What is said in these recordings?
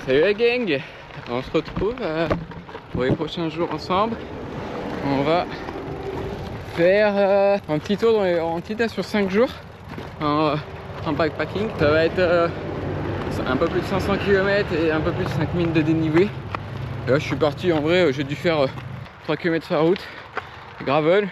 Salut la gang, on se retrouve pour les prochains jours ensemble. On va faire un petit tour dans les Laurentides sur 5 jours en backpacking. Ça va être un peu plus de 500 km et un peu plus de 5000 de dénivelé. Et là je suis parti, en vrai j'ai dû faire 3 km sur la route, gravel.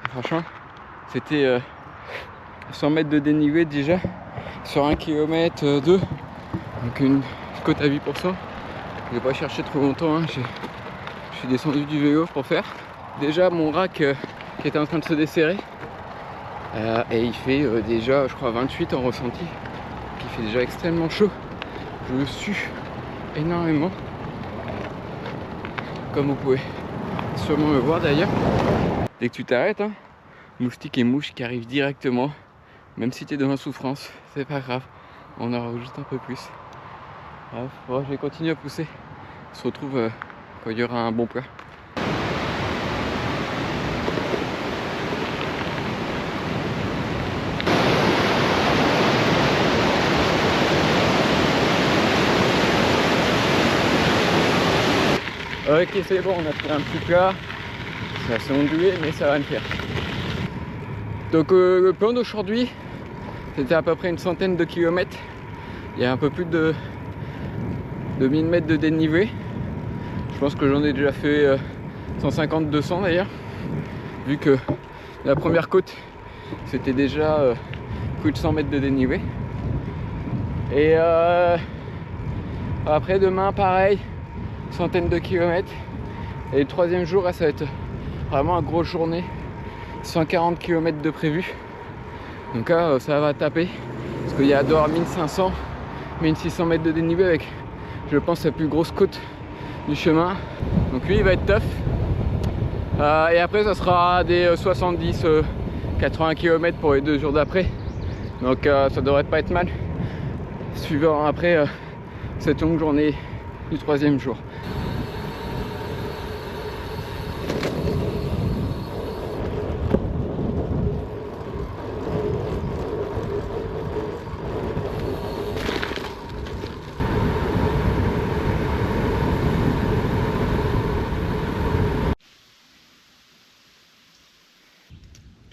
Franchement c'était 100 mètres de dénivelé déjà sur 1 km 2, donc une côte à 8%. Je n'ai pas cherché trop longtemps, hein. Je suis descendu du vélo pour faire. Déjà mon rack qui était en train de se desserrer et il fait déjà je crois 28 en ressenti, qui fait déjà extrêmement chaud. Je sue énormément, comme vous pouvez sûrement me voir d'ailleurs. Dès que tu t'arrêtes, hein, moustiques et mouches qui arrivent directement, même si tu es dans la souffrance, c'est pas grave, on en aura juste un peu plus. Bref, bon, je vais continuer à pousser. On se retrouve quand il y aura un bon plat. Ok, c'est bon, on a fait un petit plat. C'est assez ondulé, mais ça va le faire. Donc le plan d'aujourd'hui, c'était à peu près une centaine de kilomètres. Il y a un peu plus de 1000 mètres de dénivelé. Je pense que j'en ai déjà fait 150-200 d'ailleurs, vu que la première côte c'était déjà plus de 100 mètres de dénivelé. Et après demain pareil, centaine de kilomètres. Et le troisième jour là, ça va être vraiment une grosse journée, 140 km de prévu. Donc là ça va taper, parce qu'il y a dehors 1500 1600 mètres de dénivelé avec, je pense, la plus grosse côte du chemin. Donc lui il va être tough. Et après ça sera des 70-80 km pour les 2 jours d'après. Donc ça devrait pas être mal, suivant après cette longue journée du troisième jour.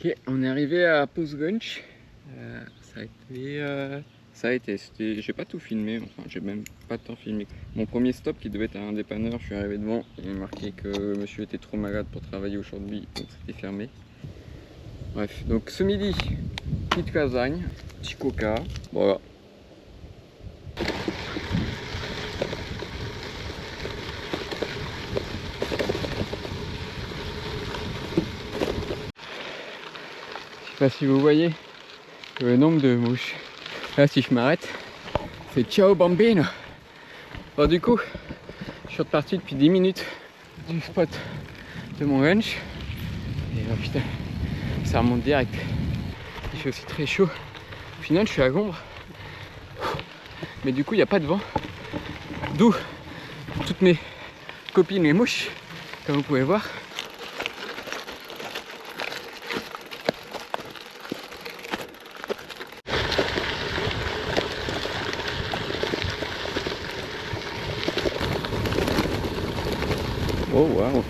Ok, on est arrivé à post-lunch. Ça a été, j'ai pas tout filmé, enfin j'ai même pas tant filmé. Mon premier stop qui devait être à un dépanneur, je suis arrivé devant, il est marqué que le monsieur était trop malade pour travailler aujourd'hui, donc c'était fermé. Bref, donc ce midi, petite lasagne, petit coca, voilà. Je sais pas si vous voyez le nombre de mouches. Là si je m'arrête, c'est ciao bambino. Bon du coup, je suis reparti depuis 10 minutes du spot de mon lunch. Et putain, ça remonte direct. Il fait aussi très chaud. Au final je suis à l'ombre. Mais du coup il n'y a pas de vent. D'où toutes mes copines les mouches, comme vous pouvez voir. Oh wow.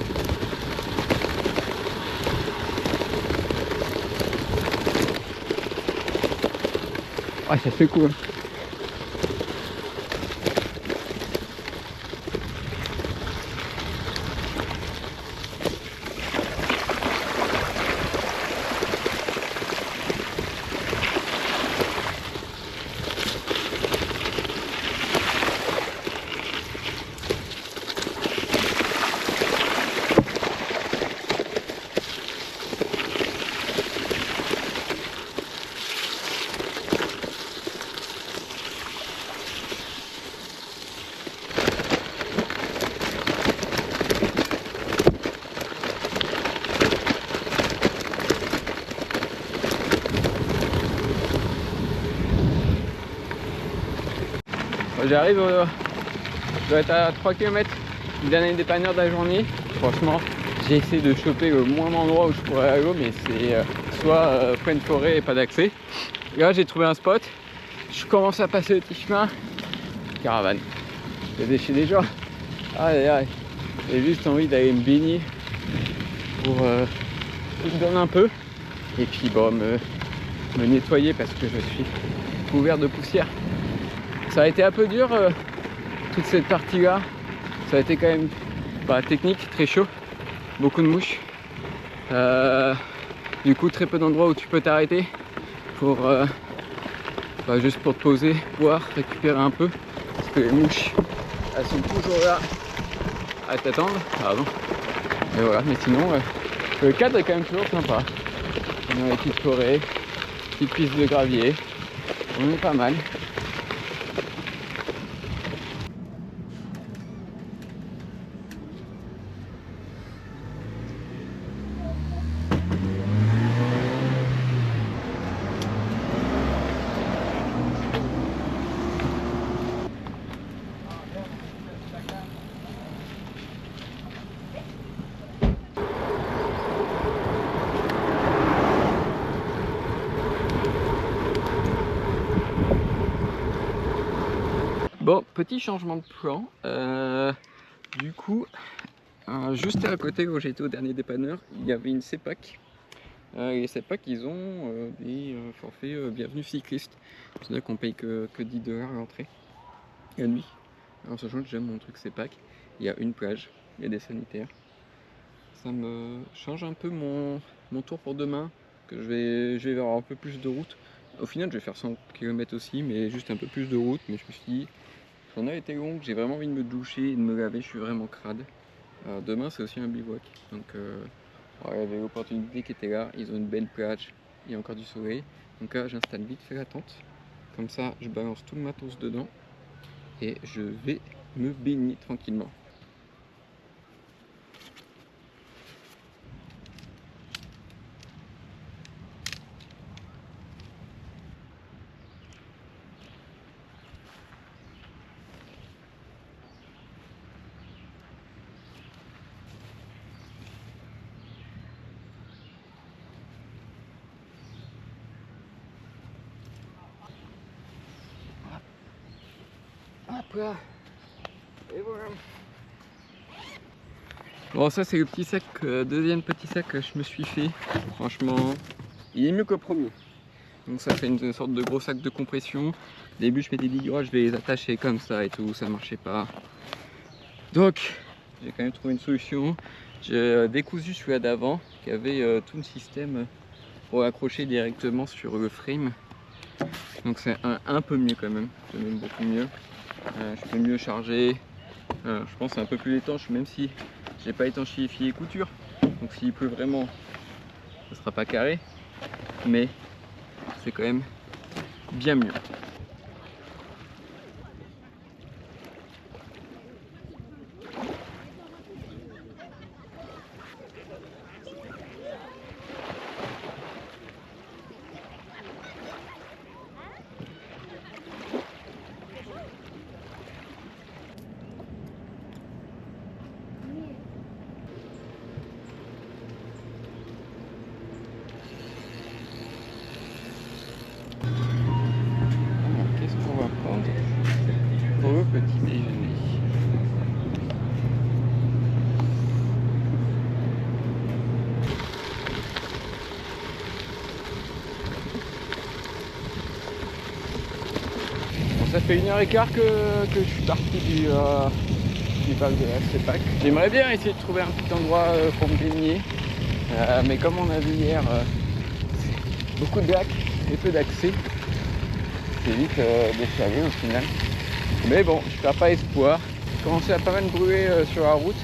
Ah ça fait cool. J'arrive, je dois être à 3 km du dernier dépanneur de la journée. Franchement, j'ai essayé de choper le moins d'endroits où je pourrais aller, mais c'est soit pleine forêt et pas d'accès. Et là, j'ai trouvé un spot. Je commence à passer le petit chemin. Caravane. les déchets des gens. Aïe aïe. J'ai juste envie d'aller me baigner pour me donner un peu. Et puis bon, me nettoyer parce que je suis couvert de poussière. Ça a été un peu dur toute cette partie là. Ça a été quand même technique, très chaud, beaucoup de mouches. Du coup très peu d'endroits où tu peux t'arrêter pour juste pour te poser, boire, récupérer un peu. Parce que les mouches elles sont toujours là à t'attendre. Pardon. Et voilà, mais sinon le cadre est quand même toujours sympa. On a les petites forêts, petites pistes de gravier. On est pas mal. Bon, petit changement de plan. Du coup, juste à côté où j'étais au dernier dépanneur, il y avait une CEPAC. Et les CEPAC, ils ont des forfaits bienvenue cycliste. C'est-à-dire qu'on paye que 10 $ à l'entrée, la nuit. Alors, sachant que j'aime mon truc CEPAC, il y a une plage, il y a des sanitaires. Ça me change un peu mon tour pour demain, que je vais avoir un peu plus de route. Au final, je vais faire 100 km aussi, mais juste un peu plus de route. Mais je me suis dit, j'en ai été long, j'ai vraiment envie de me doucher et de me laver, je suis vraiment crade. Alors demain c'est aussi un bivouac, donc il y avait l'opportunité qui était là, ils ont une belle plage, il y a encore du soleil. Donc là j'installe vite fait la tente, comme ça je balance tout le matos dedans et je vais me baigner tranquillement. Hop là. Et voilà. Bon ça c'est le petit sac, deuxième petit sac que je me suis fait. Franchement, il est mieux que le premier. Donc ça fait une sorte de gros sac de compression. Au début je m'étais dit oh, je vais les attacher comme ça et tout, ça marchait pas. Donc j'ai quand même trouvé une solution. J'ai décousu celui-là d'avant qui avait tout le système pour accrocher directement sur le frame. Donc c'est un peu mieux quand même, c'est même beaucoup mieux. Je peux mieux charger. Je pense que c'est un peu plus étanche, même si j'ai pas étanchéifié les coutures. Donc s'il pleut vraiment, ça sera pas carré, mais c'est quand même bien mieux. Qu'est-ce qu'on va prendre pour le petit déjeuner? Bon, ça fait 1h15 que je suis parti du parc de la CEPAC. J'aimerais bien essayer de trouver un petit endroit pour me baigner, mais comme on a vu hier, beaucoup de lacs et peu d'accès. C'est vite déchalé au final. Mais bon, je perds pas espoir. J'ai commencé à pas mal brûler sur la route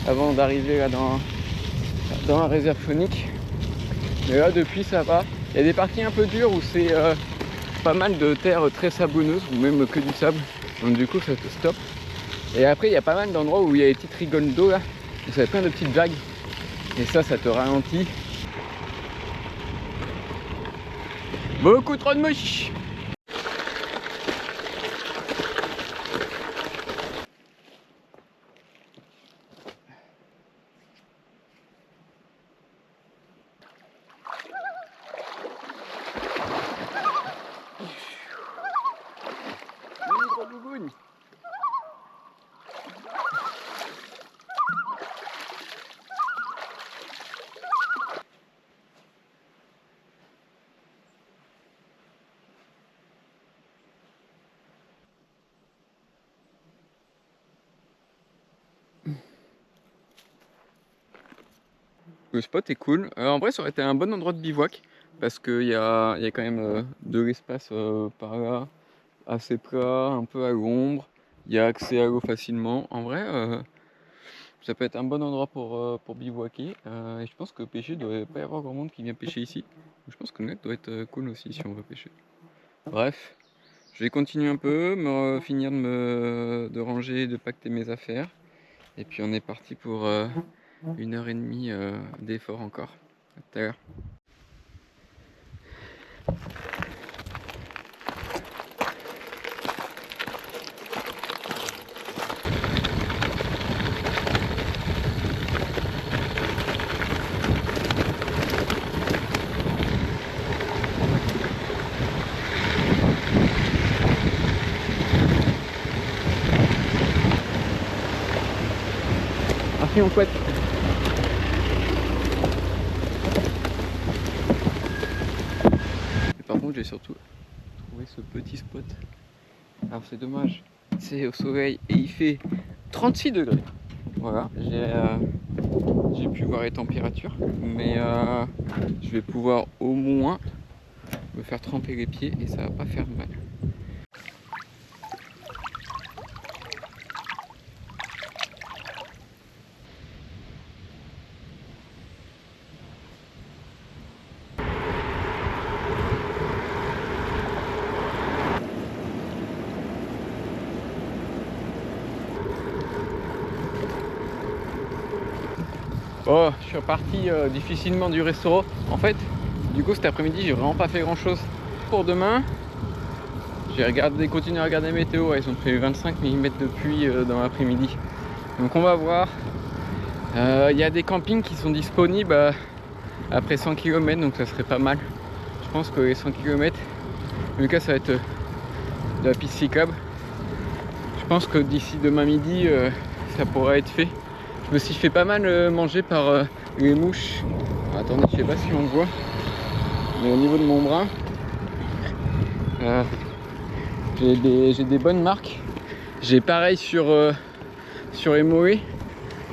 avant d'arriver là dans la réserve faunique. Mais là depuis ça va. Il y a des parties un peu dures où c'est pas mal de terre très sablonneuse ou même que du sable. Donc du coup ça te stoppe. Et après il y a pas mal d'endroits où il y a des petites rigoles d'eau là. Et ça fait plein de petites vagues. Et ça te ralentit. Beaucoup trop de mouches. le spot est cool. En vrai, ça aurait été un bon endroit de bivouac parce qu'il y a quand même de l'espace par là, assez plat, un peu à l'ombre. Il y a accès à l'eau facilement. En vrai, ça peut être un bon endroit pour bivouaquer. Et je pense que pêcher, il ne devrait pas y avoir grand monde qui vient pêcher ici. Je pense que le lac doit être cool aussi si on veut pêcher. Bref, je vais continuer un peu, finir de ranger, de pacter mes affaires. Et puis on est parti pour 1h30 d'effort encore. À tout à l'heure. Merci mon pote. Et par contre j'ai surtout trouvé ce petit spot. Alors c'est dommage, c'est au soleil et il fait 36 degrés. Voilà, j'ai pu voir les températures, mais je vais pouvoir au moins me faire tremper les pieds et ça va pas faire mal. Oh, je suis reparti difficilement du restaurant. En fait, du coup cet après-midi j'ai vraiment pas fait grand chose. Pour demain, j'ai continué à regarder météo, ils ont prévu 25 mm de pluie dans l'après-midi. Donc on va voir. Il y a des campings qui sont disponibles après 100 km, donc ça serait pas mal. Je pense que les 100 km, en tout cas ça va être de la piste cyclable. Je pense que d'ici demain midi, ça pourra être fait. Je me suis fait pas mal manger par les mouches. Attendez, je sais pas si on voit, mais au niveau de mon bras, j'ai des bonnes marques. J'ai pareil sur les mollets.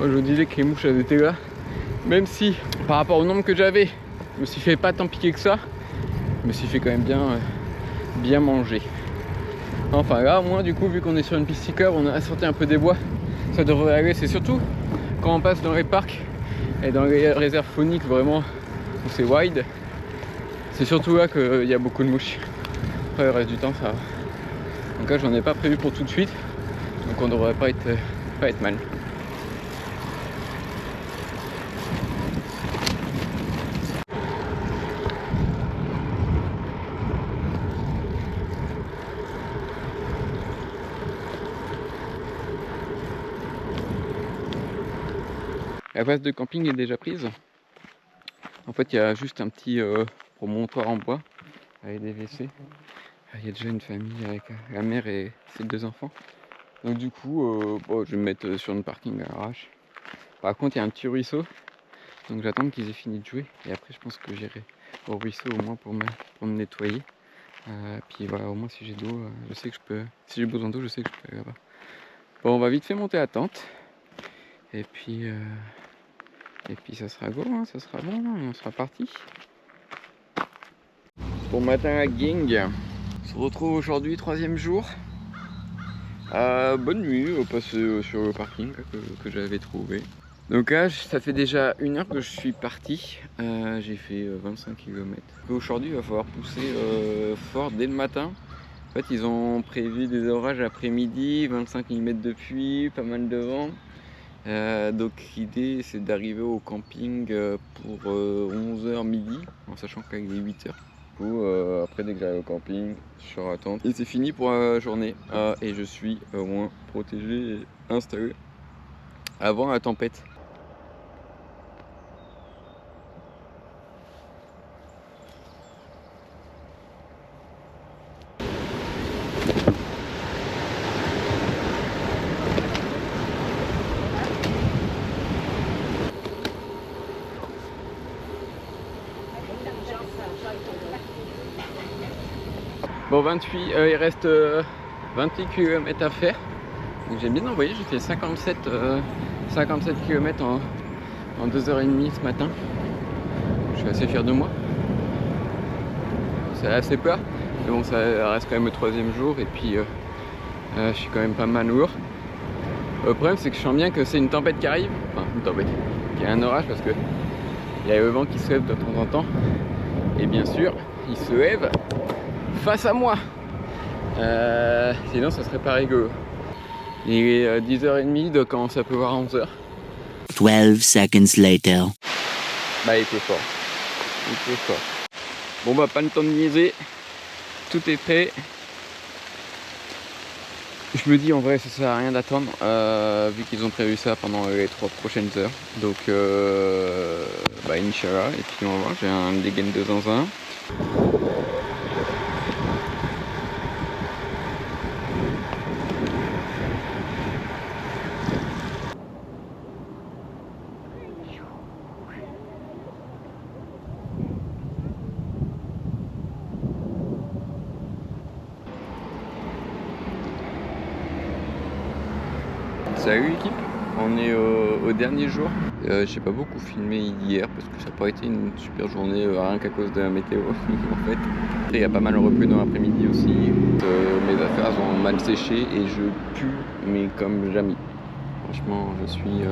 Moi, je vous disais que les mouches elles étaient là. Même si par rapport au nombre que j'avais, je me suis fait pas tant piquer que ça. Je me suis fait quand même bien manger. Enfin là, au moins du coup, vu qu'on est sur une piste cyclable, on a sorti un peu des bois. Ça devrait aller. C'est surtout quand on passe dans les parcs et dans les réserves fauniques vraiment où c'est wide, c'est surtout là qu'il y a beaucoup de mouches. Après le reste du temps ça va. Donc là j'en ai pas prévu pour tout de suite, donc on devrait pas être mal. La place de camping est déjà prise. En fait, il y a juste un petit promontoire en bois avec des WC. Il y a déjà une famille avec la mère et ses 2 enfants. Donc du coup, bon, je vais me mettre sur le parking à l'arrache. Par contre, il y a un petit ruisseau. Donc j'attends qu'ils aient fini de jouer. Et après, je pense que j'irai au ruisseau au moins pour me nettoyer. Puis voilà, au moins si j'ai d'eau, je sais que je peux. Si j'ai besoin d'eau, je sais que je peux aller là-bas. Bon, on va vite fait monter la tente. Et puis ça sera go, hein, ça sera bon, on sera parti. Bon matin à gang, on se retrouve aujourd'hui 3e jour. Bonne nuit, on passe sur le parking que j'avais trouvé. Donc là, ça fait déjà 1 heure que je suis parti, j'ai fait 25 km. Aujourd'hui, il va falloir pousser fort dès le matin. En fait, ils ont prévu des orages après-midi, 25 mm de pluie, pas mal de vent. Donc l'idée c'est d'arriver au camping pour 11h midi, en sachant qu'il est 8h. Du coup, après dès que j'arrive au camping, je suis en attente. Et c'est fini pour la journée. Et je suis au moins protégé et installé avant la tempête. Bon, 28, il reste 28 km à faire. Donc j'ai bien envoyé, j'ai fait 57 km en 2h30 ce matin. Je suis assez fier de moi. C'est assez peur, mais bon, ça reste quand même le 3e jour et puis je suis quand même pas mal lourd. Le problème, c'est que je sens bien que c'est une tempête qui arrive, enfin une tempête, qu'il y a un orage parce que il y a le vent qui se lève de temps en temps et bien sûr, il se lève face à moi. Sinon, ça serait pas rigolo. Il est 10h30, il doit commencer à pleuvoir à 11h. 12 seconds later. Bah, il pleut fort. Il pleut fort. Bon, bah, pas le temps de niaiser. Tout est prêt. Je me dis en vrai ça sert à rien d'attendre vu qu'ils ont prévu ça pendant les 3 prochaines heures. Donc bah Inch'Allah, et puis on va voir, j'ai un dégaine de zinzin. Salut l'équipe, on est au dernier jour. J'ai pas beaucoup filmé hier parce que ça n'a pas été une super journée rien qu'à cause de la météo en fait. Il y a pas mal repris dans l'après-midi aussi. Mes affaires ont mal séché et je pue mais comme jamais. Franchement je suis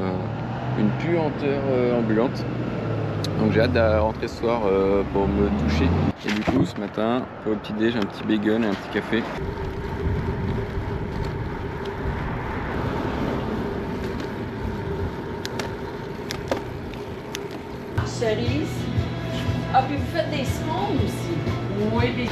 une puanteur ambulante. Donc j'ai hâte de rentrer ce soir pour me doucher. Et du coup ce matin au petit déj, j'ai un petit bagel et un petit café. Cerise. Ah, puis vous faites des scones aussi. Oui, des...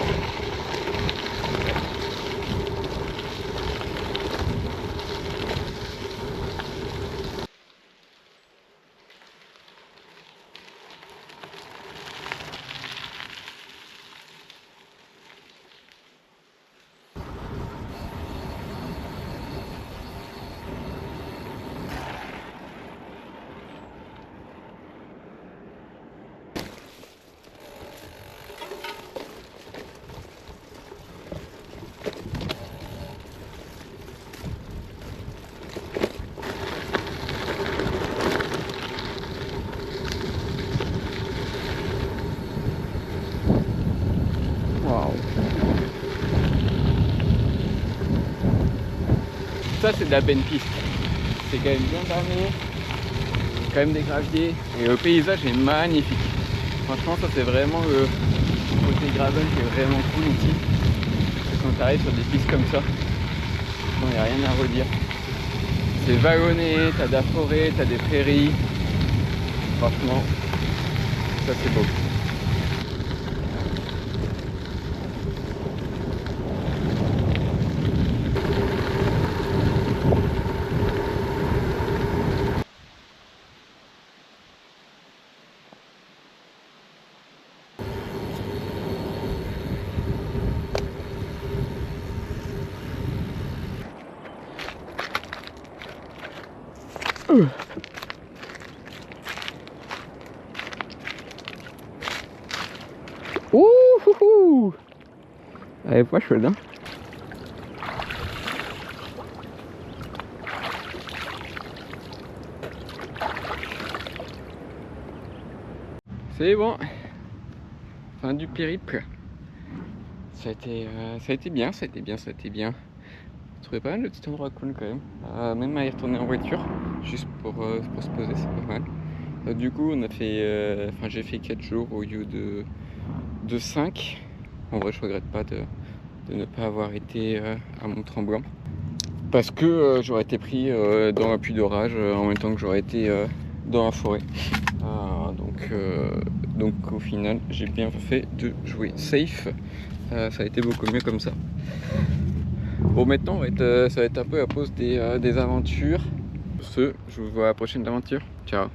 Ça c'est de la benne piste, c'est quand même bien damé, quand même des graviers et le paysage est magnifique. Franchement ça c'est vraiment le côté gravel qui est vraiment cool ici. Quand tu arrives sur des pistes comme ça, il n'y a rien à redire. C'est vallonné, t'as de la forêt, t'as des prairies. Franchement, ça c'est beau. Ouh, elle est pas chaude hein. C'est bon, fin du périple. Ça a été bien. Je trouvais pas mal le petit endroit cool quand même. Même à y retourner en voiture, juste pour se poser, c'est pas mal. Du coup, on a fait, j'ai fait 4 jours au lieu de 5. En vrai, je regrette pas de ne pas avoir été à Mont-Tremblant. Parce que j'aurais été pris dans la pluie d'orage en même temps que j'aurais été dans la forêt. Donc au final, j'ai bien fait de jouer safe. Ça a été beaucoup mieux comme ça. Bon, maintenant, ça va être un peu la pause des aventures. Sur ce, je vous vois à la prochaine aventure. Ciao.